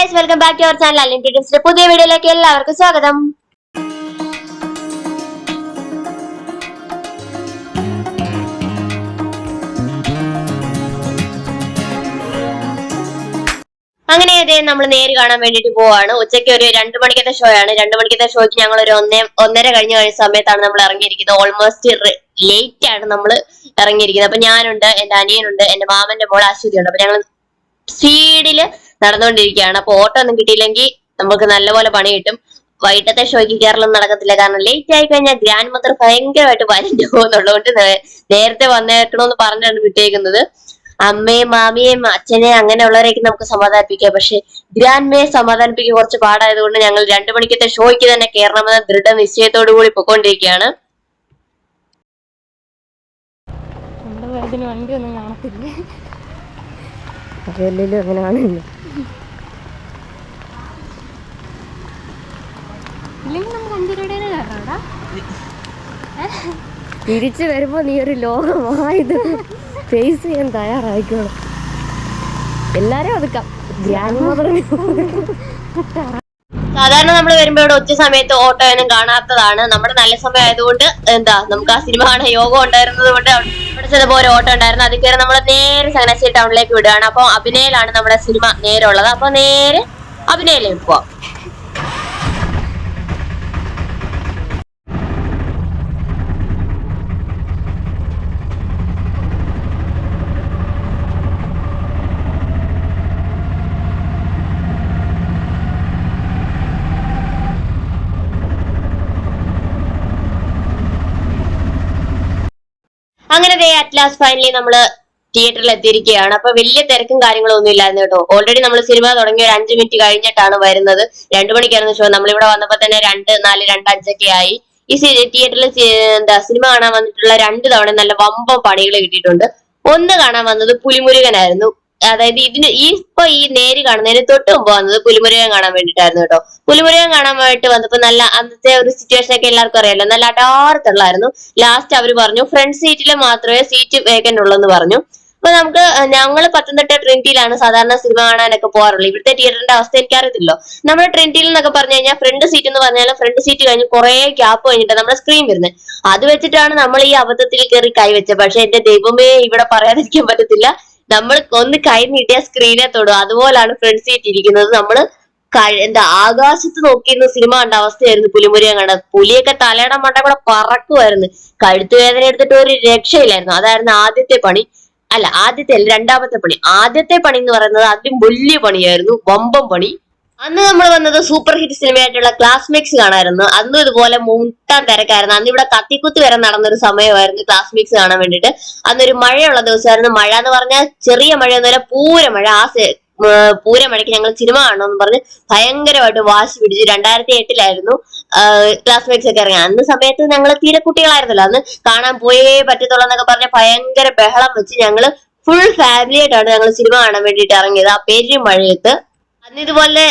Guys, welcome back to our channel unlimited ടിപ്സിന്റെ പുതിയ വീഡിയോയിലേക്ക് എല്ലാവർക്കും സ്വാഗതം. അങ്ങനെ നമ്മൾ നേര് കാണാൻ വേണ്ടിട്ട് പോവാണ്. ഉച്ചയ്ക്ക് ഒരു 2 മണിക്കത്തെ ഷോ ആണ്. 2 മണിക്കത്തെ ഷോയ്ക്ക് ഞങ്ങൾ ഒരു 1:30 കഴിഞ്ഞ സമയത്താണ് നമ്മൾ ഇറങ്ങിയിരിക്കുന്നത്. ഓൾമോസ്റ്റ് ലേറ്റ് ആണ് നമ്മൾ ഇറങ്ങിയിരിക്കുന്നത്. അപ്പൊ ഞാനുണ്ട്, എന്റെ അനിയനുണ്ട്, എന്റെ മാമന്റെ മോൾ അശ്വതി ഉണ്ട്. അപ്പൊ ഞങ്ങൾ സ്പീഡില് നടന്നുകൊണ്ടിരിക്കുകയാണ്. അപ്പൊ ഓട്ടോ ഒന്നും കിട്ടിയില്ലെങ്കിൽ നമുക്ക് നല്ലപോലെ പണി കിട്ടും. വൈകിട്ടത്തെ ഷോയ്ക്ക് കയറലൊന്നും നടക്കത്തില്ല. കാരണം ലേറ്റ് ആയി കഴിഞ്ഞാൽ ഗ്രാൻഡ് മദർ ഭയങ്കരമായിട്ട് വരണ്ടു പോകുന്നുള്ളതുകൊണ്ട് നേരത്തെ വന്നേക്കണമെന്ന് പറഞ്ഞാണ് വിട്ടേക്കുന്നത്. അമ്മയും മാമിയെയും അച്ഛനെയും അങ്ങനെയുള്ളവരെയൊക്കെ നമുക്ക് സമാധാനിപ്പിക്കാം. പക്ഷെ ഗ്രാൻഡ്മയെ സമാധാനിപ്പിക്കുക കുറച്ച് പാടായതുകൊണ്ട് ഞങ്ങൾ 2 മണിക്കത്തെ ഷോയ്ക്ക് തന്നെ കയറണമെന്ന ദൃഢനിശ്ചയത്തോടു കൂടി പൊയ്ക്കൊണ്ടിരിക്കുകയാണ്. വണ്ടി ഒന്നും കാണത്തില്ലേ, അങ്ങനെ കാണുന്നു. തിരിച്ചു വരുമ്പോ നീ ഒരു ലോകമായത് ഫേസ് ചെയ്യാൻ തയ്യാറായിക്കോളും. എല്ലാരും ഒതുക്കാം. സാധാരണ നമ്മൾ വരുമ്പോ ഇവിടെ ഉച്ച സമയത്ത് ഓട്ടോ ഒന്നും കാണാത്തതാണ്. നമ്മുടെ നല്ല സമയം ആയതുകൊണ്ട് നമുക്ക് ആ സിനിമ കാണാൻ യോഗം ഉണ്ടായിരുന്നത് കൊണ്ട് അവിടെ ചെന്നപ്പോ ഒരു ഓട്ടോ ഉണ്ടായിരുന്നു. അതിൽ കയറി നമ്മൾ നേരെ ചങ്ങനാശ്ശേരി ടൗണിലേക്ക് വിടുകയാണ്. അപ്പൊ അഭിനയിലാണ് നമ്മുടെ സിനിമ നേരെ ഉള്ളത്. അപ്പൊ നേരെ അഭിനയിലേക്ക് പോവാം. അങ്ങനെ അറ്റ്ലാസ് ഫൈനലി നമ്മള് തിയേറ്ററിൽ എത്തിയിരിക്കുകയാണ്. അപ്പൊ വലിയ തിരക്കും കാര്യങ്ങളും ഒന്നും ഇല്ലായിരുന്നു കേട്ടോ. ഓൾറെഡി നമ്മൾ സിനിമ തുടങ്ങി ഒരു 5 മിനിറ്റ് കഴിഞ്ഞിട്ടാണ് വരുന്നത്. 2 മണിക്കായിരുന്നു ഷോ. നമ്മളിവിടെ വന്നപ്പോ തന്നെ 2:04, 2:05 ആയി. ഈ തിയേറ്ററിൽ സിനിമ കാണാൻ വന്നിട്ടുള്ള 2 തവണ നല്ല വമ്പം പണികൾ കിട്ടിയിട്ടുണ്ട്. ഒന്ന് കാണാൻ വന്നത് പുലിമുരുകനായിരുന്നു. അതായത് ഈ നേര് കാണുന്നതിന് തൊട്ട് മുമ്പ് വന്നത് പുലിമുരുകൻ കാണാൻ വേണ്ടിട്ടായിരുന്നു കേട്ടോ. പുലിമുരുകൻ കാണാൻ വേണ്ടിട്ട് വന്നപ്പോ നല്ല അന്നത്തെ ഒരു സിറ്റുവേഷൻ ഒക്കെ എല്ലാവർക്കും അറിയാലോ, നല്ല അടാർത്തുള്ളായിരുന്നു. ലാസ്റ്റ് അവര് പറഞ്ഞു ഫ്രണ്ട് സീറ്റിൽ മാത്രമേ സീറ്റ് വേക്കന്റ് ഉള്ളൂ എന്ന് പറഞ്ഞു. അപ്പൊ ഞങ്ങള് പത്തനംതിട്ട ട്രിനിറ്റിയിലാണ് സാധാരണ സിനിമ കാണാനൊക്കെ പോകാറുള്ളത്. ഇവിടുത്തെ തിയേറ്ററിന്റെ അവസ്ഥ എനിക്കറിയത്തില്ലോ. നമ്മുടെ ട്രിനിറ്റിയിൽ എന്നൊക്കെ പറഞ്ഞു കഴിഞ്ഞാൽ ഫ്രണ്ട് സീറ്റ് എന്ന് പറഞ്ഞാൽ ഫ്രണ്ട് സീറ്റ് കഴിഞ്ഞ് കുറെ ഗ്യാപ്പ് കഴിഞ്ഞിട്ട് നമ്മുടെ സ്ക്രീൻ വരുന്നത്. അത് വെച്ചിട്ടാണ് നമ്മൾ ഈ അബദ്ധത്തിൽ കയറി കൈവച്ചത്. പക്ഷെ എന്റെ ദൈവമേ, ഇവിടെ പറയാതിരിക്കാൻ പറ്റത്തില്ല. നമ്മൾ ഒന്ന് കൈ നീട്ടിയ സ്ക്രീനെ തൊടും. അതുപോലാണ് ഫ്രണ്ട് സീറ്റ് ഇരിക്കുന്നത്. നമ്മള് ആകാശത്ത് നോക്കിയിരുന്ന സിനിമ കണ്ട അവസ്ഥയായിരുന്നു പുലിമുരുകൻ കണ്ടത്. പുലിയൊക്കെ തലയുടെ മണ്ട കൂടെ പറക്കുമായിരുന്നു. കഴുത്തുവേദന എടുത്തിട്ട് ഒരു രക്ഷയില്ലായിരുന്നു. അതായിരുന്നു ആദ്യത്തെ പണി. രണ്ടാമത്തെ പണി. ആദ്യത്തെ പണി എന്ന് പറയുന്നത് അതിലും വലിയ പണിയായിരുന്നു, വമ്പം പണി. അന്ന് നമ്മൾ വന്നത് സൂപ്പർ ഹിറ്റ് സിനിമയായിട്ടുള്ള ക്ലാസ്മേറ്റ്സ് കാണാമായിരുന്നു. അന്നും ഇതുപോലെ മൂട്ടാൻ തിരക്കായിരുന്നു. അന്ന് ഇവിടെ കത്തിക്കുത്ത് വരെ നടന്നൊരു സമയമായിരുന്നു ക്ലാസ്മേറ്റ്സ് കാണാൻ വേണ്ടിട്ട്. അന്നൊരു മഴയുള്ള ദിവസമായിരുന്നു. മഴ എന്ന് പറഞ്ഞാൽ ചെറിയ മഴയൊന്നുമല്ല, പൂരമഴ. പൂരമഴയ്ക്ക് ഞങ്ങൾ സിനിമ കാണണമെന്ന് പറഞ്ഞ് ഭയങ്കരമായിട്ട് വാശി പിടിച്ചു. 2008 ക്ലാസ്മേറ്റ്സ് ഒക്കെ ഇറങ്ങി. അന്ന് സമയത്ത് ഞങ്ങൾ തീരെ കുട്ടികളായിരുന്നല്ലോ. അന്ന് കാണാൻ പോയേ പറ്റത്തുള്ളൂ എന്നൊക്കെ പറഞ്ഞ ഭയങ്കര ബഹളം വെച്ച് ഞങ്ങള് ഫുൾ ഫാമിലി ആയിട്ടാണ് ഞങ്ങൾ സിനിമ കാണാൻ വേണ്ടിയിട്ട് ഇറങ്ങിയത്. ആ പെരുമഴയത്ത്. അന്ന് ഇതുപോലെ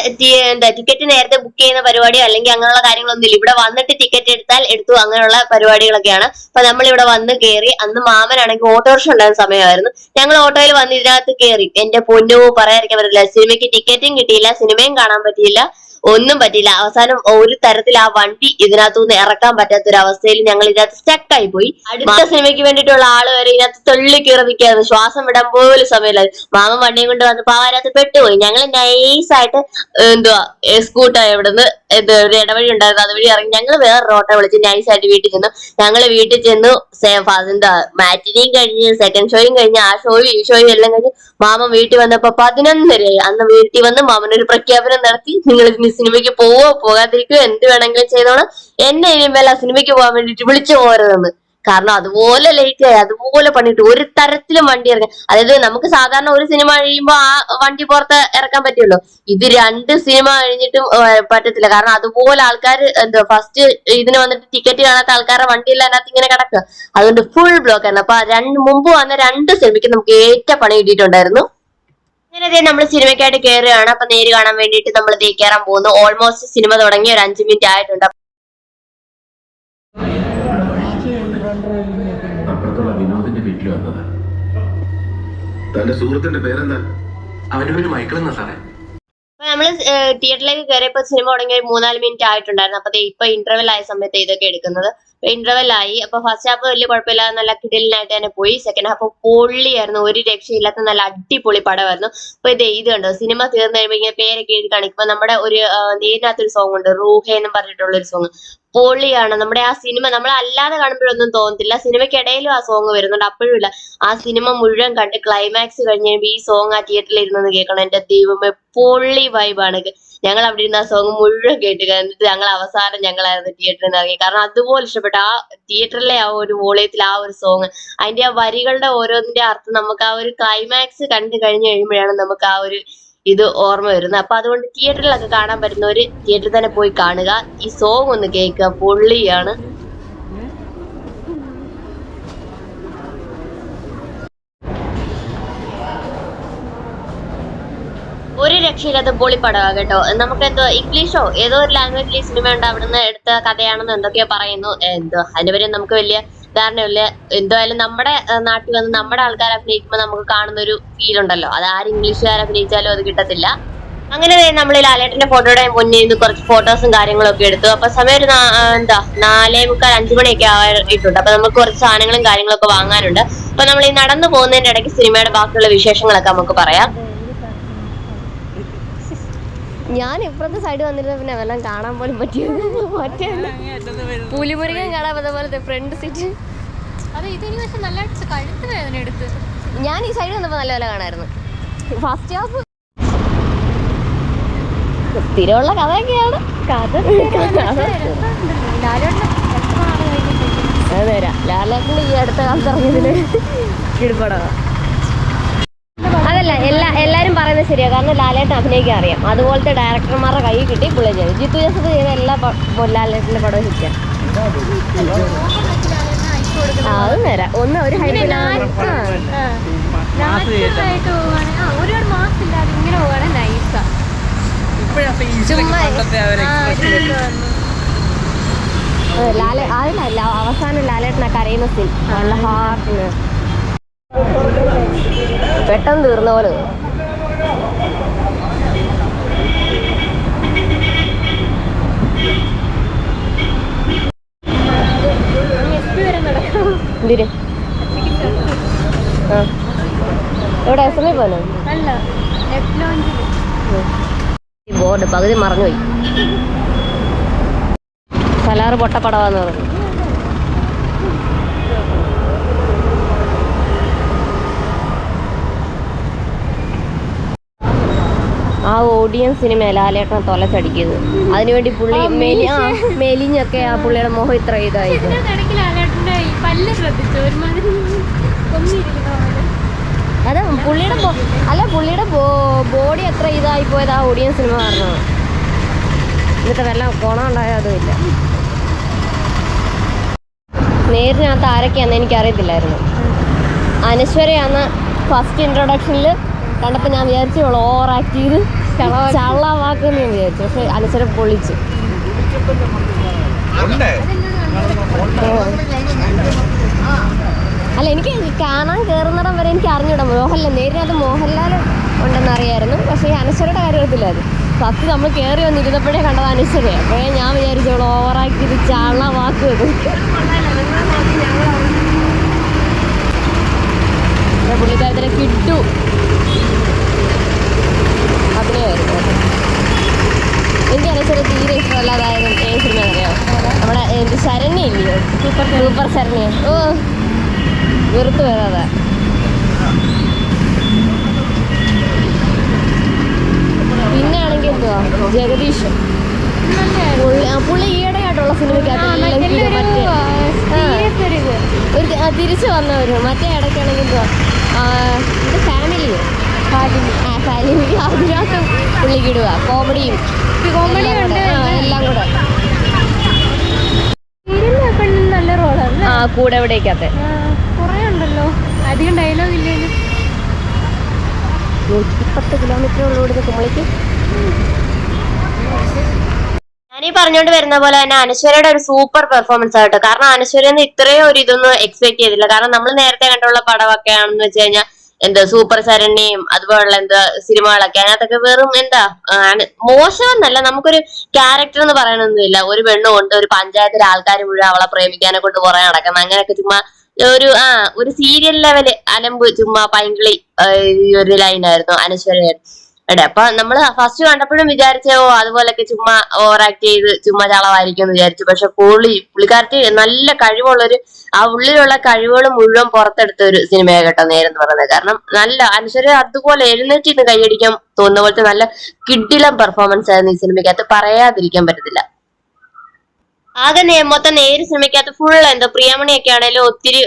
ടിക്കറ്റ് നേരത്തെ ബുക്ക് ചെയ്യുന്ന പരിപാടിയോ അല്ലെങ്കിൽ അങ്ങനെയുള്ള കാര്യങ്ങളൊന്നും ഇല്ല. ഇവിടെ വന്നിട്ട് ടിക്കറ്റ് എടുത്തു അങ്ങനെയുള്ള പരിപാടികളൊക്കെയാണ്. അപ്പൊ നമ്മൾ ഇവിടെ വന്ന് കയറി. അന്ന് മാമനാണെങ്കിൽ ഓട്ടോറിക്ഷ ഉണ്ടായിരുന്ന സമയമായിരുന്നു. ഞങ്ങൾ ഓട്ടോയിൽ വന്ന് ഇതിനകത്ത് കയറി. എന്റെ പൊന്നു പറയാതിരിക്കാൻ പറ്റില്ല. സിനിമയ്ക്ക് ടിക്കറ്റും കിട്ടിയില്ല, സിനിമയും കാണാൻ പറ്റിയില്ല, ഒന്നും പറ്റിയില്ല. അവസാനം ഒരു തരത്തിൽ ആ വണ്ടി ഇതിനകത്തുനിന്ന് ഇറക്കാൻ പറ്റാത്തൊരവസ്ഥയിൽ ഞങ്ങൾ ഇതിനകത്ത് സ്റ്റക്കായി പോയി. അടുത്ത സിനിമയ്ക്ക് വേണ്ടിയിട്ടുള്ള ആള് വരെ ഇതിനകത്ത് തൊള്ളി കയറി നിൽക്കായിരുന്നു. ശ്വാസം വിടാൻ പോലും സമയമില്ലായിരുന്നു. മാമൻ വണ്ടിയും കൊണ്ട് വന്നപ്പോ അതിനകത്ത് പെട്ടുപോയി. ഞങ്ങൾ നൈസായിട്ട് സ്കൂട്ടായി ഇവിടുന്ന് ഒരു ഇടവഴി ഉണ്ടായിരുന്നു, അതുവഴി ഇറങ്ങി ഞങ്ങൾ വേറൊരു ഓട്ടോ വിളിച്ച് നൈസായിട്ട് വീട്ടിൽ ചെന്നു. ഞങ്ങൾ വീട്ടിൽ ചെന്നു. മാറ്റിനെയും കഴിഞ്ഞ് സെക്കൻഡ് ഷോയും കഴിഞ്ഞ് ആ ഷോയും ഈ ഷോയും എല്ലാം കഴിഞ്ഞ് മാമൻ വീട്ടിൽ വന്നപ്പോ 11:30. അന്ന് വീട്ടിൽ വന്ന് മാമൻ ഒരു പ്രഖ്യാപനം നടത്തി, നിങ്ങൾ സിനിമയ്ക്ക് പോകാതിരിക്കുകയോ എന്ത് വേണമെങ്കിലും ചെയ്തോണം, എന്നെ ഇനിമേൽ ആ സിനിമയ്ക്ക് പോകാൻ വേണ്ടിട്ട് വിളിച്ചു പോകരുതെന്ന്. കാരണം അതുപോലെ ലേറ്റ് ആയി, അതുപോലെ പണിയിട്ട് ഒരു തരത്തിലും വണ്ടി ഇറങ്ങി. അതായത് നമുക്ക് സാധാരണ ഒരു സിനിമ കഴിയുമ്പോ ആ വണ്ടി പുറത്ത് ഇറക്കാൻ പറ്റുമല്ലോ. ഇത് 2 സിനിമ കഴിഞ്ഞിട്ടും പറ്റത്തില്ല. കാരണം അതുപോലെ ആൾക്കാർ ഫസ്റ്റ് ഇതിന് വന്നിട്ട് ടിക്കറ്റ് കാണാത്ത ആൾക്കാരുടെ വണ്ടിയെല്ലാം അതിനകത്ത് ഇങ്ങനെ കിടക്കുക. അതുകൊണ്ട് ഫുൾ ബ്ലോക്ക് ആയിരുന്നു. അപ്പൊ മുമ്പ് വന്ന 2 സിനിമയ്ക്ക് നമുക്ക് ഏറ്റ പണി കിട്ടിയിട്ടുണ്ടായിരുന്നു. അങ്ങനെ നമ്മൾ സിനിമയ്ക്കായിട്ട് കയറുകയാണ്. അപ്പൊ നേര് കാണാൻ വേണ്ടിയിട്ട് നമ്മൾ കയറാൻ പോകുന്നു. ഓൾമോസ്റ്റ് സിനിമ തുടങ്ങി ഒരു 5 മിനിറ്റ് ആയിട്ടുണ്ട്. വിനോദിന്റെ വീട്ടിൽ വന്നത്. തന്റെ സുഹൃത്തിന്റെ പേരെന്താ? അവന്റെ പേര് മൈക്കിൾ എന്നാ സാറേ. നമ്മള് തിയേറ്ററിലേക്ക് കയറിയപ്പോ സിനിമ തുടങ്ങി ഒരു 3-4 മിനിറ്റ് ആയിട്ടുണ്ടായിരുന്നു. അപ്പൊ ഇപ്പൊ ഇന്റർവെൽ ആയ സമയത്ത് ഇതൊക്കെ എടുക്കുന്നത്. ഇന്റർവെൽ ആയി. അപ്പൊ ഫസ്റ്റ് ഹാഫ് വലിയ കുഴപ്പമില്ലാതെ നല്ല കിടിലനായിട്ട് തന്നെ പോയി. സെക്കൻഡ് ഹാഫ് പൊള്ളിയായിരുന്നു, ഒരു രക്ഷയില്ലാത്ത നല്ല അടിപൊളി പടമായിരുന്നു. അപ്പൊ ഇത് കണ്ടോ, സിനിമ തീർന്നു കഴിയുമ്പോ ഇങ്ങനെ പേരൊക്കെ എഴുതി കാണിക്കുമ്പോ നമ്മുടെ ഒരു നേരിനകത്തൊരു സോങ് ഉണ്ട്, റൂഹെ എന്നും പറഞ്ഞിട്ടുള്ള ഒരു സോങ്. പൊളിയാണ്. നമ്മുടെ ആ സിനിമ നമ്മൾ അല്ലാതെ കാണുമ്പോഴൊന്നും തോന്നത്തില്ല, സിനിമയ്ക്കിടയിലും ആ സോങ് വരുന്നുണ്ട്. അപ്പോഴും ഇല്ല, ആ സിനിമ മുഴുവൻ കണ്ട് ക്ലൈമാക്സ് കഴിഞ്ഞ് കഴിയുമ്പോൾ ഈ സോങ് ആ തിയേറ്ററിൽ ഇരുന്ന് കേൾക്കണം. എന്റെ ദൈവമേ, പൊള്ളി വൈബാണ്. ഞങ്ങൾ അവിടെ ഇരുന്ന് ആ സോങ് മുഴുവൻ കേട്ട്, എന്നിട്ട് ഞങ്ങൾ അവസാനം ഞങ്ങളായിരുന്നു തിയേറ്ററിൽ നിന്ന് ഇറങ്ങി. കാരണം അതുപോലെ ഇഷ്ടപ്പെട്ടു ആ തിയേറ്ററിലെ ആ ഒരു വോളിയത്തിൽ ആ ഒരു സോങ്, അതിന്റെ ആ വരികളുടെ ഓരോന്നിന്റെ അർത്ഥം നമുക്ക് ആ ഒരു ക്ലൈമാക്സ് കണ്ടു കഴിഞ്ഞു കഴിയുമ്പോഴാണ് നമുക്ക് ആ ഒരു ഇത് ഓർമ്മ വരുന്നത്. അപ്പൊ അതുകൊണ്ട് തിയേറ്ററിലൊക്കെ കാണാൻ പറ്റുന്നവര് തിയേറ്ററിൽ തന്നെ പോയി കാണുക, ഈ സോങ് ഒന്ന് കേൾക്കുക, പൊള്ളിയാണ്. ഒരു രക്ഷയില്ലാത്ത പൊളിപ്പടവാ കേട്ടോ. നമുക്ക് എന്തോ ഇംഗ്ലീഷോ ഏതോ ഒരു ലാംഗ്വേജിൽ സിനിമ ഉണ്ട്, അവിടുന്ന് എടുത്ത കഥയാണെന്ന് എന്തൊക്കെയോ പറയുന്നു. എന്തോ അതിനെപ്പറ്റി നമുക്ക് വലിയ ധാരണയില്ല. എന്തായാലും നമ്മുടെ നാട്ടിൽ വന്ന് നമ്മുടെ ആൾക്കാർ അഭിനയിക്കുമ്പോൾ നമുക്ക് കാണുന്ന ഒരു ഫീൽ ഉണ്ടല്ലോ, അത് ആര് ഇംഗ്ലീഷുകാർ അഭിനയിച്ചാലും അത് കിട്ടത്തില്ല. അങ്ങനെ നമ്മൾ ലാലേട്ടന്റെ ഫോട്ടോയുടെ മുന്നിൽ നിന്ന് കുറച്ച് ഫോട്ടോസും കാര്യങ്ങളും ഒക്കെ എടുത്തു. അപ്പൊ സമയം ഒരു 4:45-5 മണിയൊക്കെ ആയിട്ടുണ്ട്. അപ്പൊ നമുക്ക് കുറച്ച് സാധനങ്ങളും കാര്യങ്ങളൊക്കെ വാങ്ങാനുണ്ട്. അപ്പൊ നമ്മൾ ഈ നടന്നു പോകുന്നതിന്റെ ഇടയ്ക്ക് സിനിമയുടെ ബാക്കിയുള്ള വിശേഷങ്ങളൊക്കെ നമുക്ക് പറയാം. ഞാൻ ഇപ്പുറത്തെ സൈഡ് വന്നിരുന്ന പിന്നെ എല്ലാം കാണാൻ പോലും പറ്റിയത്. മറ്റേ പുലിമുരുകൻ കാണാൻ പറ്റുന്ന പോലത്തെ ഫ്രണ്ട് സീറ്റ്. ഞാൻ ഈ സൈഡ് വന്നപ്പോ നല്ല കാണായിരുന്നു. First half സ്ഥിരമുള്ള കഥയൊക്കെയാണ്. നേരാ, ലാലേട്ടന്റെ ഈ അടുത്ത കാലത്ത് ഇറങ്ങിയതില് കിടുപടമാണ്. അതല്ല, എല്ലാരും പറയുന്നത് ശരിയാ. കാരണം ലാലേട്ടൻ അഭിനയിക്കാൻ അറിയാം. അതുപോലത്തെ ഡയറക്ടർമാരുടെ കൈ കിട്ടി പുള്ളി ചെയ്തു. ജിത്തു ജോസഫ് ചെയ്ത എല്ലാ ലാലേട്ടന്റെ പടവും ഹിറ്റാണ്. അത് നേരാ. ഒന്ന് ഒരു അതല്ല, അവസാനം ലാലേട്ടനൊക്കെ അറിയുന്ന സീൻ നല്ല ഹാർട്ടിന് പെട്ടെന്ന് തീർന്ന പോലെ. എന്തിര് എവിടെ എസ് പോലോ ബോർഡ് പകുതി മറന്നുപോയി. സലാറ് പൊട്ടപ്പടവാന്ന് പറഞ്ഞു. ആ ഓഡിയൻസ് സിനിമ ലാലേട്ടനെ തൊലച്ചടിക്കുന്നത്. അതിനുവേണ്ടി പുള്ളി മെലിഞ്ഞൊക്കെ ആ പുള്ളിയുടെ മുഖം ഇത്ര ഇതായിരുന്നു. അതെ, പുള്ളിയുടെ ബോഡി എത്ര ഇതായി പോയത് ആ ഓഡിയൻസ് സിനിമ കാരണം. എന്നിട്ട് വല്ല ഗുണം ഉണ്ടായോ അതും ഇല്ല. നേരിനകത്ത് ആരൊക്കെയാന്ന് എനിക്കറിയത്തില്ലായിരുന്നു. അനശ്വരയാന്ന് ഫസ്റ്റ് ഇൻട്രൊഡക്ഷനിൽ കണ്ടപ്പോൾ ഞാൻ വിചാരിച്ചു ഓവർ ആക്ട് ചെയ്ത് ചള്ളവാക്കെന്ന് ഞാൻ വിചാരിച്ചു. പക്ഷെ അനശ്വര പൊളിച്ചു. അല്ല, എനിക്ക് കാണാൻ കയറുന്നിടം വരെ എനിക്ക് അറിഞ്ഞൂടാ. നേരിനകത്ത് മോഹൻലാൽ ഉണ്ടെന്ന് അറിയായിരുന്നു. പക്ഷേ ഈ അനശ്വരയുടെ കാര്യത്തില്ലായിരുന്നു. ഫസ്റ്റ് നമ്മൾ കയറി വന്നിരുന്നപ്പോഴേ കണ്ടത് അനശ്വരയാണ്. അപ്പോഴേ ഞാൻ വിചാരിച്ചോളൂ ഓവറാക്കി ഇത് ചള്ളവാക്ക്. പുള്ളിക്കാരത്തിനെ കിട്ടു അഭിനയമായിരുന്നു. എനിക്ക് അനശ്വര തീരെ ഇഷ്ടമല്ലാതായതും ഏത് സിനിമ അറിയാമോ? നമ്മുടെ ശരണ്യ ഇല്ലയോ, സൂപ്പർ ശരണ്യ. ഓ, വെറുത്ത് വരാതെ. പിന്നെ ആണെങ്കിൽ എന്തുവാ ജഗദീഷ്, പുള്ളി ഈയിടെയായിട്ടുള്ള സിനിമയ്ക്കകത്ത് തിരിച്ചു വന്നവര്. മറ്റേ ഇടയ്ക്കാണെങ്കിൽ എന്തുവാ ഫാമിലിയോ അതിനകത്ത് പുള്ളിക്ക് ഇടുക. കോമഡിയും എല്ലാം കൂടെ. നല്ല റോളാണ്. ആ, കൂടെ എവിടേക്കകത്ത് കുറേ ഉണ്ടല്ലോ, അധികം ഡയലോഗ് ഇല്ലേലും. 110 കിലോമീറ്ററുള്ള ഇവിടുന്ന് കുമളിക്ക്. ഞാനീ പറഞ്ഞോണ്ട് വരുന്ന പോലെ തന്നെ അനശ്വരയുടെ ഒരു സൂപ്പർ പെർഫോമൻസ് ആയിട്ട്. കാരണം അനശ്വരന്ന് ഇത്രയും ഒരു ഇതൊന്നും എക്സ്പെക്ട് ചെയ്തില്ല. കാരണം നമ്മൾ നേരത്തെ കണ്ടുള്ള പടമൊക്കെ ആണെന്ന് വെച്ച് കഴിഞ്ഞാൽ എന്താ സൂപ്പർ ശരണ്യയും അതുപോലുള്ള എന്താ സിനിമകളൊക്കെ അതിനകത്തൊക്കെ വെറും എന്താ മോശമെന്നല്ല, നമുക്കൊരു ക്യാരക്ടർ എന്ന് പറയാനൊന്നുമില്ല. ഒരു പെണ്ണും ഉണ്ട്, ഒരു പഞ്ചായത്തിലെ ആൾക്കാർ മുഴുവൻ അവളെ പ്രേമിക്കാനെ കൊണ്ട് കുറെ നടക്കണം, അങ്ങനെയൊക്കെ ചുമ്മാ ഒരു സീരിയൽ ലെവല് അലമ്പ് ചുമ്മാ പൈങ്കിളി ഈ ഒരു ലൈനായിരുന്നു അനശ്വരയുടെ. അപ്പൊ നമ്മള് ഫസ്റ്റ് കണ്ടപ്പോഴും വിചാരിച്ചോ അതുപോലൊക്കെ ചുമ്മാ ഓവർ ആക്ട് ചെയ്ത് ചുമ്മാ ചളവായിരിക്കും എന്ന് വിചാരിച്ചു. പക്ഷെ പുള്ളിക്കാരത്തി നല്ല കഴിവുള്ളൊരു ആ ഉള്ളിലുള്ള കഴിവുകൾ മുഴുവൻ പുറത്തെടുത്ത ഒരു സിനിമയെ കേട്ടോ നേരെന്ന് പറയുന്നത്. കാരണം നല്ല അനശ്വര അതുപോലെ എഴുന്നേറ്റ് കൈയടിക്കാൻ തോന്നുന്ന പോലത്തെ നല്ല കിഡിലം പെർഫോമൻസ് ആയിരുന്നു ഈ സിനിമയ്ക്കകത്ത്, പറയാതിരിക്കാൻ പറ്റത്തില്ല. ആകെ മൊത്തം നേര് സിനിമയ്ക്കകത്ത് ഫുൾ എന്തോ പ്രിയമണിയൊക്കെ ആണെങ്കിലും ഒത്തിരി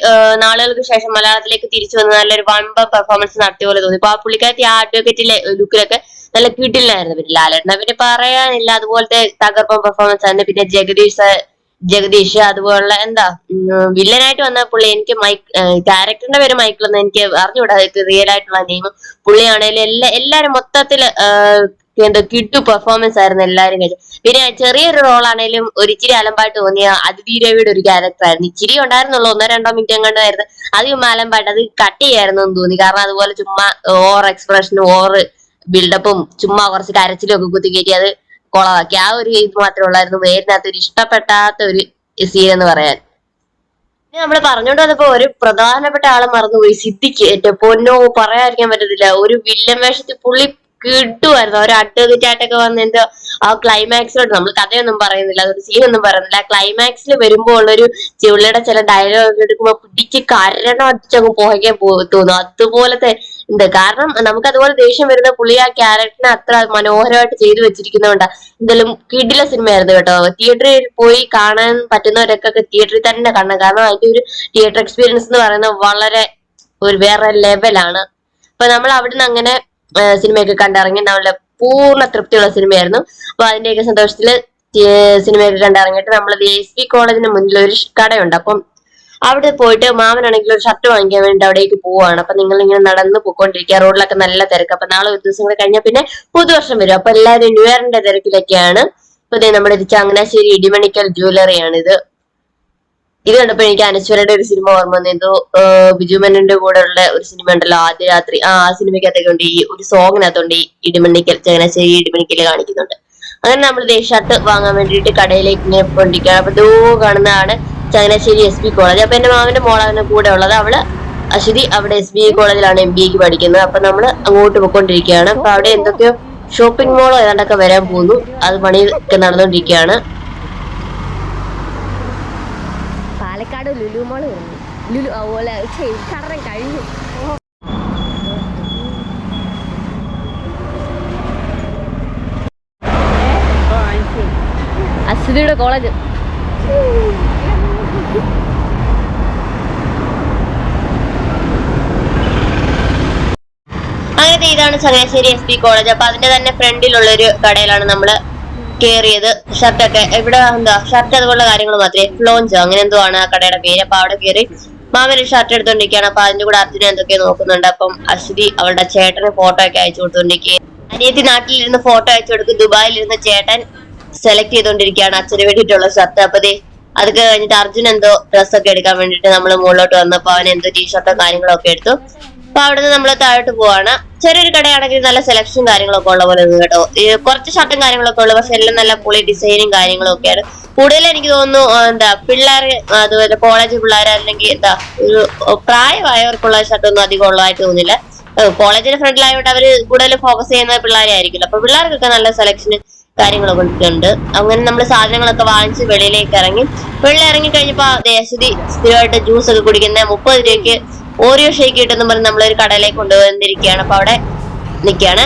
നാളുകൾക്ക് ശേഷം മലയാളത്തിലേക്ക് തിരിച്ചു വന്ന് നല്ലൊരു വമ്പ പെർഫോമൻസ് നടത്തിയ പോലെ തോന്നി. ഇപ്പൊ ആ പുള്ളിക്കാരത്തി ആ അഡ്വക്കേറ്റിലെ ലുക്കിലൊക്കെ നല്ല കിട്ടില്ലായിരുന്നു. പിന്നെ ലാലേട്ടനെ പിന്നെ പറയാനില്ല, അതുപോലത്തെ തകർപ്പൻ പെർഫോമൻസ് ആയിരുന്നു. പിന്നെ ജഗദീഷ് അതുപോലുള്ള എന്താ വില്ലനായിട്ട് വന്ന പുള്ളി, എനിക്ക് ക്യാരക്ടറിന്റെ പേര് മൈക്കിൾ എന്ന് എനിക്ക് അറിഞ്ഞുകൂടാ, റിയൽ ആയിട്ടുള്ള നെയിം. പുള്ളിയാണേലും എല്ലാരും മൊത്തത്തില് എന്താ കിട്ടു പെർഫോമൻസ് ആയിരുന്നു എല്ലാരും കഴിച്ചു. പിന്നെ ചെറിയൊരു റോൾ ആണെങ്കിലും ഒരിച്ചിരി അലമ്പായിട്ട് തോന്നിയ അതിഥി രവിയുടെ ഒരു ക്യാരക്ടർ ആയിരുന്നു. ഇച്ചിരി ഉണ്ടായിരുന്നുള്ളൂ, 1-2 മിനിറ്റ് എങ്ങാണ്ടായിരുന്നു. അത് ചുമ്മാ അലമ്പായിട്ട് അത് കട്ട് ചെയ്യായിരുന്നു എന്ന് തോന്നി. കാരണം അതുപോലെ ചുമ്മാ ഓവർ എക്സ്പ്രഷനും ഓവർ ബിൽഡപ്പും ചുമ്മാ കുറച്ച് കരച്ചിലും ഒക്കെ കുത്തിക്കയറ്റി അത് കുളവാക്കി. ആ ഒരു ഇത് മാത്രമേ ഉള്ളായിരുന്നു വേരിനകത്ത് ഒരു ഇഷ്ടപ്പെട്ടാത്ത ഒരു സീൻ എന്ന് പറയാൻ. നമ്മൾ പറഞ്ഞോണ്ട് വന്നപ്പോ ഒരു പ്രധാനപ്പെട്ട ആളെ മറന്നുപോയി, സിദ്ദിഖ്. എന്റെ പൊന്നോ, പറയാതിരിക്കാൻ പറ്റത്തില്ല. ഒരു വില്ലൻ വേഷത്തിൽ പുള്ളി കിട്ടുമായിരുന്നു. ഒരു അഡ്വക്കേറ്റ് ആയിട്ടൊക്കെ വന്ന് എന്തോ ആ ക്ലൈമാക്സിലോട്ട്, നമ്മൾ കഥയൊന്നും പറയുന്നില്ല, അതൊരു സീനൊന്നും പറയുന്നില്ല, ആ ക്ലൈമാക്സിൽ വരുമ്പോൾ ഉള്ളൊരു പുള്ളിയുടെ ചില ഡയലോഗ് എടുക്കുമ്പോ പിടിച്ച് കരണം അടിച്ചങ്ങ് പുകയ്ക്കാൻ തോന്നും. അതുപോലത്തെ ഉണ്ട്. കാരണം നമുക്ക് അതുപോലെ ദേഷ്യം വരുന്ന പുള്ളി ആ ക്യാരക്ടറിനെ അത്ര മനോഹരമായിട്ട് ചെയ്തു വെച്ചിരിക്കുന്നതുകൊണ്ടാ എന്തായാലും കിടില സിനിമയായിരുന്നു കേട്ടോ. തിയേറ്ററിൽ പോയി കാണാൻ പറ്റുന്നവരൊക്കെ തിയേറ്ററിൽ തന്നെ കാണണം. കാരണം അതിന്റെ ഒരു തിയേറ്റർ എക്സ്പീരിയൻസ് എന്ന് പറയുന്നത് വളരെ ഒരു വേറെ ലെവലാണ്. അപ്പൊ നമ്മൾ അവിടുന്ന് അങ്ങനെ സിനിമയൊക്കെ കണ്ടിറങ്ങി നല്ല പൂർണ്ണ തൃപ്തിയുള്ള സിനിമയായിരുന്നു. അപ്പൊ അതിന്റെയൊക്കെ സന്തോഷത്തില് സിനിമയൊക്കെ കണ്ടിറങ്ങിയിട്ട് നമ്മൾ SP കോളേജിന് മുന്നിൽ ഒരു കടയുണ്ട്. അപ്പം അവിടെ പോയിട്ട് മാമനാണെങ്കിൽ ഒരു ഷർട്ട് വാങ്ങിക്കാൻ വേണ്ടി അവിടേക്ക് പോവാണ്. അപ്പൊ നിങ്ങൾ ഇങ്ങനെ നടന്ന് പോയിക്കൊണ്ടിരിക്കുക, റോഡിലൊക്കെ നല്ല തിരക്ക്. അപ്പൊ നാളെ ഒരു ദിവസം കൂടെ കഴിഞ്ഞാൽ പിന്നെ പുതുവർഷം വരും. അപ്പൊ എല്ലാവരും ന്യൂ ഇയറിന്റെ തിരക്കിലൊക്കെയാണ്. അപ്പൊ നമ്മുടെ ചങ്ങനാശ്ശേരി ഇടിമണിക്കൽ ജ്വല്ലറിയാണ് ഇത്. ഇത് കണ്ടപ്പോ എനിക്ക് അനശ്വരയുടെ ഒരു സിനിമ ഓർമ്മ വന്നു. എന്തോ ബിജുമേനന്റെ കൂടെ ഉള്ള ഒരു സിനിമ ഉണ്ടല്ലോ, ആദ്യ രാത്രി. ആ സിനിമയ്ക്കകത്തൊക്കെ ഉണ്ട് ഈ ഒരു സോങ്ങിനകത്തുണ്ട് ഈ ഇടിമണിക്കൽ, ചങ്ങനാശ്ശേരി ഇടിമണിക്കൽ കാണിക്കുന്നുണ്ട്. അങ്ങനെ നമ്മൾ ഷർട്ട് വാങ്ങാൻ വേണ്ടിയിട്ട് കടയിലേക്ക് ഇങ്ങനെ പോയിക്കൊണ്ടിരിക്കുകയാണ്. അപ്പൊ ദൂ കാണുന്നതാണ് ചങ്ങനാശ്ശേരി SP കോളേജ്. അപ്പൊ എന്റെ മാമന്റെ മോളാണ് കൂടെ ഉള്ളത്, അവള് അശ്വതി അവിടെ SBI കോളേജിലാണ് MBAക്ക് പഠിക്കുന്നത്. അപ്പൊ നമ്മള് അങ്ങോട്ട് പോയിക്കൊണ്ടിരിക്കുകയാണ്. അപ്പൊ അവിടെ എന്തൊക്കെയോ ഷോപ്പിംഗ് മോളോ ഏതാണ്ടൊക്കെ വരാൻ പോകുന്നു, അത് പണിയൊക്കെ നടന്നുകൊണ്ടിരിക്കുകയാണ്. പാലക്കാട് ലുലു മോള് ലുലു അതുപോലെ കടറ കഴിഞ്ഞു. അശ്വതിയുടെ കോളേജ് അങ്ങനത്തെ ഇതാണ് ചങ്ങനാശ്ശേരി SP കോളേജ്. അപ്പൊ അതിന്റെ തന്നെ ഫ്രണ്ടിലുള്ള ഒരു കടയിലാണ് നമ്മള് കേറിയത്. ഷർട്ടൊക്കെ ഇവിടെ എന്താ ഷർട്ട് അതുപോലുള്ള കാര്യങ്ങൾ മാത്രമേ, ഫ്ലോഞ്ചോ അങ്ങനെ എന്തോ ആണ് ആ കടയുടെ പേര്. അപ്പൊ അവിടെ കയറി മാമൊരു ഷർട്ട് എടുത്തോണ്ടിരിക്കുകയാണ്. അപ്പൊ അതിന്റെ കൂടെ അർജുന എന്തൊക്കെ നോക്കുന്നുണ്ട്. അപ്പം അശ്വതി അവളുടെ ചേട്ടന് ഫോട്ടോ ഒക്കെ അയച്ചു കൊടുത്തോണ്ടിരിക്കുക. അനിയത്തി നാട്ടിലിരുന്ന് ഫോട്ടോ അയച്ചു കൊടുക്കും, ദുബായിലിരുന്ന് ചേട്ടൻ സെലക്ട് ചെയ്തോണ്ടിരിക്കുകയാണ് അച്ഛന് വേണ്ടിയിട്ടുള്ള ഷർട്ട്. അപ്പൊ അതൊക്കെ കഴിഞ്ഞിട്ട് അർജുൻ എന്തോ ഡ്രസ്സൊക്കെ എടുക്കാൻ വേണ്ടിട്ട് നമ്മള് മുകളിലോട്ട് വന്നപ്പോ അവൻ എന്തോ ടീഷർട്ടോ കാര്യങ്ങളൊക്കെ എടുത്തു. അപ്പൊ അവിടുന്ന് നമ്മള് താഴോട്ട് പോവാണ്. ചെറിയൊരു കടയാണെങ്കിൽ നല്ല സെലക്ഷൻ കാര്യങ്ങളൊക്കെ ഉള്ള പോലെ ഉണ്ട് കേട്ടോ. കുറച്ച് ഷർട്ടും കാര്യങ്ങളൊക്കെ ഉള്ളു, പക്ഷെ എല്ലാം നല്ല പൊളി ഡിസൈനും കാര്യങ്ങളും ഒക്കെയാണ്. കൂടുതൽ എനിക്ക് തോന്നുന്നു എന്താ പിള്ളേർ, അതുപോലെ കോളേജ് പിള്ളേർ അല്ലെങ്കിൽ എന്താ ഒരു പ്രായമായവർക്കുള്ള ഷർട്ടൊന്നും അധികം ഉള്ളതായിട്ട് തോന്നില്ല. കോളേജിന്റെ ഫ്രണ്ടിലായോട്ട് അവര് കൂടുതൽ ഫോക്കസ് ചെയ്യുന്ന പിള്ളേരെ ആയിരിക്കില്ല. അപ്പൊ പിള്ളേർക്കൊക്കെ നല്ല സെലക്ഷന് കാര്യങ്ങളൊക്കെ ഉണ്ട്. അങ്ങനെ നമ്മൾ സാധനങ്ങളൊക്കെ വാങ്ങിച്ച് വെളിയിലേക്ക് ഇറങ്ങി കഴിഞ്ഞപ്പോ അശ്വതി സ്ഥിരമായിട്ട് ജ്യൂസ് ഒക്കെ കുടിക്കുന്ന 30 രൂപയ്ക്ക് ഓറിയോ ഷേക്ക് കിട്ടുമെന്ന് പറഞ്ഞ് നമ്മളൊരു കടയിലേക്ക് കൊണ്ടുവന്നിരിക്കുകയാണ്. അപ്പൊ അവിടെ നിൽക്കുകയാണ്.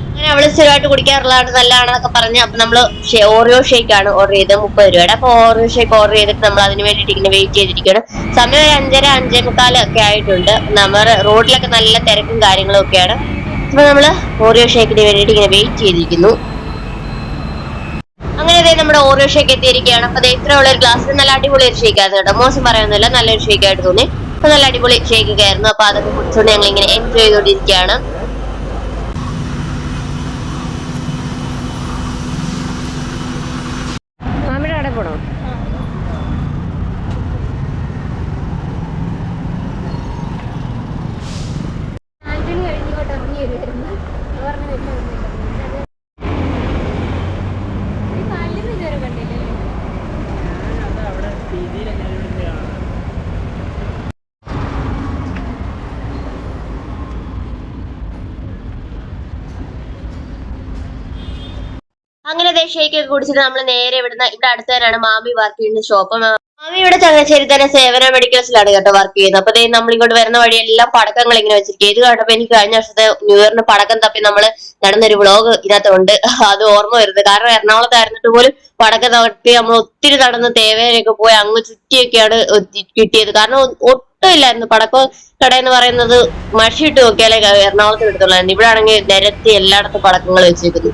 അങ്ങനെ അവള് സ്ഥിരമായിട്ട് കുടിക്കാറുള്ളതാണ്, നല്ലതാണെന്നൊക്കെ പറഞ്ഞ് അപ്പൊ നമ്മള് ഓറിയോ ഷേക്ക് ആണ് ഓർഡർ ചെയ്തത് 30 രൂപയുടെ. അപ്പൊ ഓറിയോ ഷേക്ക് ഓർഡർ ചെയ്തിട്ട് നമ്മൾ അതിന് വേണ്ടിയിട്ട് ഇങ്ങനെ വെയിറ്റ് ചെയ്തിരിക്കുകയാണ്. സമയം ഒരു 5:30-5:45 ഒക്കെ ആയിട്ടുണ്ട്. നമ്മുടെ റോഡിലൊക്കെ നല്ല തിരക്കും കാര്യങ്ങളും ഒക്കെയാണ്. അപ്പൊ നമ്മള് ഓറിയോ ഷേക്കിന് വേണ്ടിയിട്ട് ഇങ്ങനെ വെയിറ്റ് ചെയ്തിരിക്കുന്നു. അങ്ങനെ നമ്മുടെ ഓറിയോ ഷേക്ക് എത്തിയിരിക്കുകയാണ്. അപ്പൊ ഇത്രയുള്ള ഒരു ഗ്ലാസ് നല്ല അടിപൊളി ഒരു ഷേക്ക് ആയിരുന്നു കേട്ടോ, മോശം പറയാനൊന്നുമില്ല, നല്ലൊരു ഷേക്ക് ആയിട്ട് തോന്നി. അപ്പൊ നല്ല അടിപൊളി ഷേക്ക് ഒക്കെ ആയിരുന്നു. അപ്പൊ അതൊക്കെ കുടിച്ചുകൊണ്ട് ഞങ്ങൾ ഇങ്ങനെ എൻജോയ് ചെയ്തോണ്ടിരിക്കുകയാണ്. അങ്ങനെ ഷേക്ക് ഒക്കെ കുടിച്ചിട്ട് നമ്മൾ നേരെ ഇവിടെ അടുത്ത് തന്നെയാണ് മാമി വർക്ക് ചെയ്യുന്ന ഷോപ്പ്. മാമി ഇവിടെ ചങ്ങനാശ്ശേരി തന്നെ സേവന മെഡിക്കൽസിലാണ് കേട്ടോ വർക്ക് ചെയ്യുന്നത്. അപ്പൊ നമ്മൾ ഇങ്ങോട്ട് വരുന്ന വഴിയെല്ലാം പടക്കങ്ങൾ ഇങ്ങനെ വെച്ചിരിക്കും. ഇത് കണ്ടപ്പോ എനിക്ക് കഴിഞ്ഞ വർഷത്തെ ന്യൂ ഇയറിന് പടക്കം തപ്പി നമ്മള് നടന്നൊരു വ്ളോഗ് ഇതിനകത്തുണ്ട്. അത് ഓർമ്മ വരുന്നത്. കാരണം എറണാകുളത്തായിരുന്നിട്ട് പോലും പടക്കം തപ്പി നമ്മൾ ഒത്തിരി നടന്ന് തേവേനൊക്കെ പോയി അങ്ങ് ചുറ്റിയൊക്കെയാണ് കിട്ടിയത്. കാരണം ഒട്ടും ഇല്ലായിരുന്നു. പടക്കം കട എന്ന് പറയുന്നത് മഷിയിട്ട് നോക്കിയാലേ എറണാകുളത്ത് കിട്ടത്തുള്ളായിരുന്നു. ഇവിടെ ആണെങ്കിൽ നിരത്തി എല്ലായിടത്തും പടക്കങ്ങൾ വെച്ചിരിക്കുന്നു.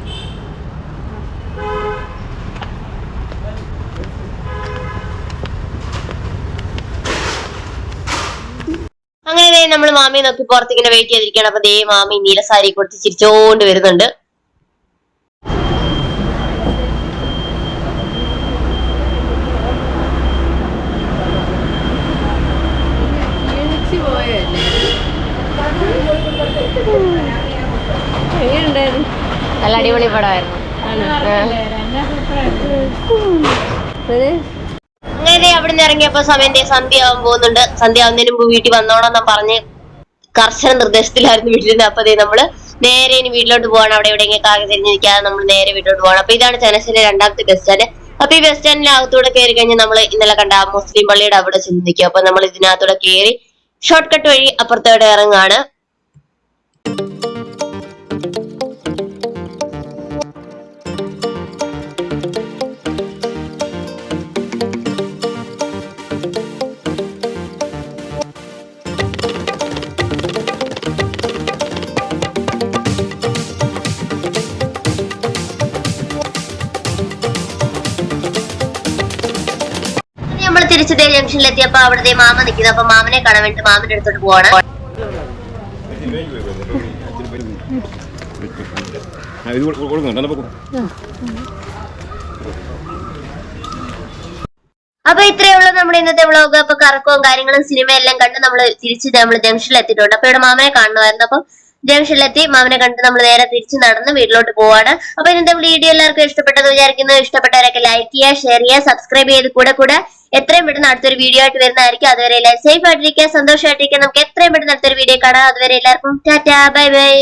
അങ്ങനെ നമ്മൾ മാമിയെ നോക്കി പുറത്ത് ഇങ്ങനെ വെയിറ്റ് ചെയ്തിരിക്കുകയാണ്. അപ്പൊ മാമി നീല സാരി കൊടുത്ത് ചിരിച്ചോണ്ട് വരുന്നുണ്ട്. നല്ല അടിപൊളി പടമായിരുന്നു. അങ്ങനെ അവിടെ നിന്ന് ഇറങ്ങിയപ്പോ സമയം സന്ധ്യ ആവാൻ പോകുന്നുണ്ട്. സന്ധ്യ ആവുന്നതിന് മുമ്പ് വീട്ടിൽ വന്നോളാം പറഞ്ഞ് കർശന നിർദ്ദേശത്തിലായിരുന്നു വീട്ടിൽ. അപ്പൊ നമ്മള് നേരെ ഇനി വീട്ടിലോട്ട് പോവാണ്. അവിടെ എവിടെയെങ്കിലും കാകെ തിരിഞ്ഞിരിക്കാതെ നമ്മൾ നേരെ വീട്ടിലോട്ട് പോകണം. അപ്പൊ ഇതാണ് ചങ്ങനാശ്ശേരി രണ്ടാമത്തെ ബസ് സ്റ്റാൻഡ്. അപ്പൊ ഈ ബസ് സ്റ്റാൻഡിന്റെ അകത്തൂടെ കയറി കഴിഞ്ഞാൽ നമ്മൾ ഇന്നലെ കണ്ട ആ മുസ്ലിം പള്ളിയുടെ അവിടെ ചെന്ന് നിൽക്കും. അപ്പൊ നമ്മൾ ഇതിനകത്തൂടെ കയറി ഷോർട്ട് കട്ട് വഴി അപ്പുറത്തോടെ ഇറങ്ങാണ്. നമ്മൾ തിരിച്ചതേ ജംഗ്ഷനിലെത്തിയപ്പോ അവിടുത്തെ മാമ നിൽക്കുന്നത്. അപ്പൊ മാമനെ കാണാൻ വേണ്ടി മാമന്റെ അടുത്തോട്ട് പോവാണ്. അപ്പൊ ഇത്രയേ ഉള്ളൂ നമ്മുടെ ഇന്നത്തെ വ്ളോഗ്. അപ്പൊ കറക്കവും കാര്യങ്ങളും സിനിമയെല്ലാം കണ്ട് നമ്മൾ ജംഗ്ഷനിൽ എത്തിയിട്ടുണ്ട്. അപ്പൊ ഇവിടെ മാമനെ കാണുമായിരുന്നു. അപ്പൊ ജംഗ്ഷനിലെത്തി മാമനെ കണ്ട് നമ്മൾ നേരെ തിരിച്ച് നടന്ന് വീട്ടിലോട്ട് പോവാണ്. അപ്പൊ ഇന്നത്തെ വീഡിയോ എല്ലാവർക്കും ഇഷ്ടപ്പെട്ടെന്ന് വിചാരിക്കുന്നു. ഇഷ്ടപ്പെട്ടവരൊക്കെ ലൈക്ക് ചെയ്യുക, ഷെയർ ചെയ്യുക, സബ്സ്ക്രൈബ് ചെയ്ത് കൂടെ എത്രയും പെട്ടെന്ന് അടുത്തൊരു വീഡിയോ ആയിട്ട് വരുന്നതായിരിക്കും. അതുവരെ എല്ലാവരും സേഫ് ആയിട്ടിരിക്കുക, സന്തോഷമായിട്ടിരിക്കുക. നമുക്ക് എത്രയും പെട്ടെന്ന് അടുത്തൊരു വീഡിയോ കാണാം. അതുവരെ എല്ലാവർക്കും ടാറ്റാ, ബൈ ബൈ.